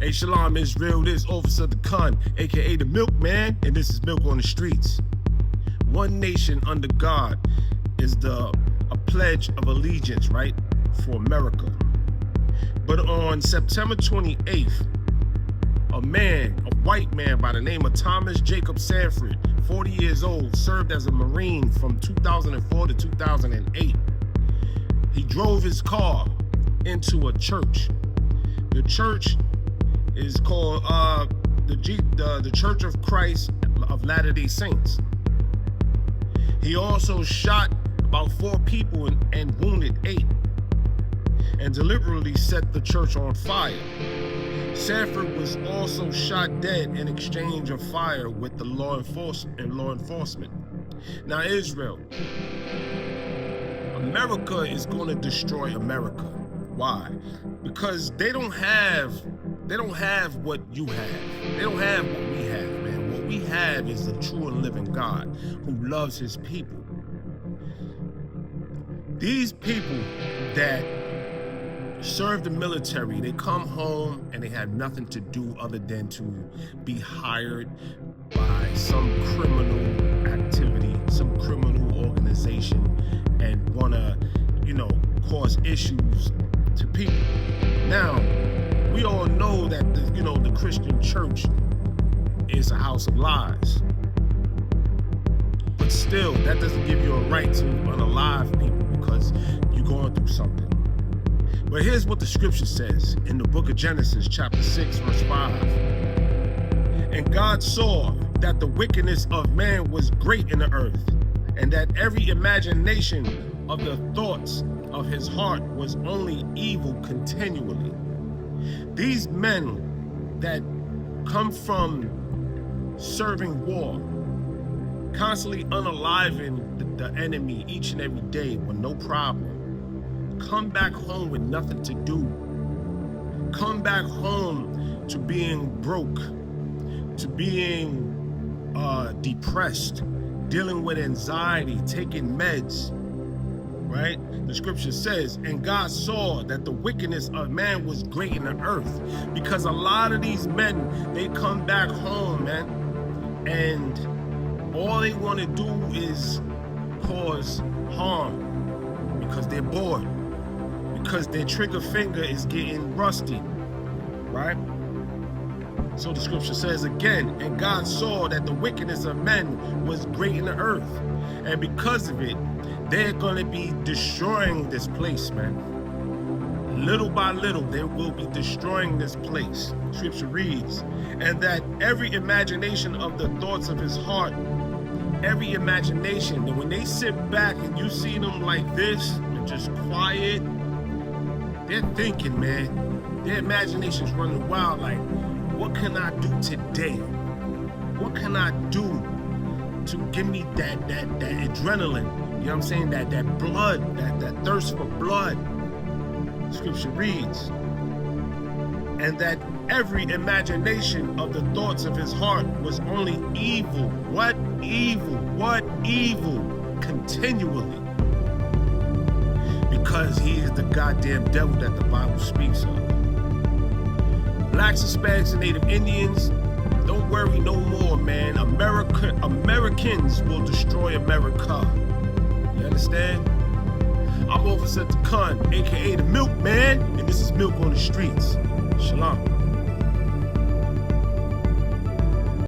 Hey, Shalom Israel, this is Officer the Khan, aka the Milkman, and this is Milk on the Streets. One nation under God is a pledge of allegiance, right, for America. But on September 28th, a white man by the name of Thomas Jacob Sanford, 40 years old, served as a Marine from 2004 to 2008. He drove his car into a church. The church is called the Church of Christ of Latter-day Saints. He also shot about 4 people and wounded 8, and deliberately set the church on fire. Sanford was also shot dead in exchange of fire with the law enforcement. Now, Israel, America is going to destroy America. Why? Because they don't have what you have. They don't have what we have, man. What we have is the true and living God who loves his people. These people that serve the military, they come home and they have nothing to do other than to be hired by some criminal activity, some criminal organization, and wanna, cause issues to people. Now, we all know that the Christian church is a house of lies. But still, that doesn't give you a right to unalive people because you're going through something. But here's what the scripture says in the book of Genesis, chapter 6, verse 5. And God saw that the wickedness of man was great in the earth, and that every imagination of the thoughts of his heart was only evil continually. These men that come from serving war, constantly unaliving the enemy each and every day with no problem, come back home with nothing to do, come back home to being broke, to being depressed, dealing with anxiety, taking meds, right? The scripture says, and God saw that the wickedness of man was great in the earth. Because a lot of these men, they come back home, man, and all they want to do is cause harm because they're bored, because their trigger finger is getting rusty, right? So the scripture says again, and God saw that the wickedness of men was great in the earth, and because of it, they're going to be destroying this place, man. Little by little, they will be destroying this place. Scripture reads, and that every imagination of the thoughts of his heart, every imagination, that when they sit back and you see them like this, and just quiet, they're thinking, man. Their imagination's running wild, like, what can I do today? What can I do to give me that adrenaline? You know what I'm saying? That blood, that thirst for blood. Scripture reads, and that every imagination of the thoughts of his heart was only evil. What evil? What evil? Continually. Because he is the goddamn devil that the Bible speaks of. Blacks, Hispanics, and Native Indians, don't worry no more, man. Americans will destroy America. You understand? I'm Officer the Khan, aka the Milkman, and this is Milk on the Streets. Shalom.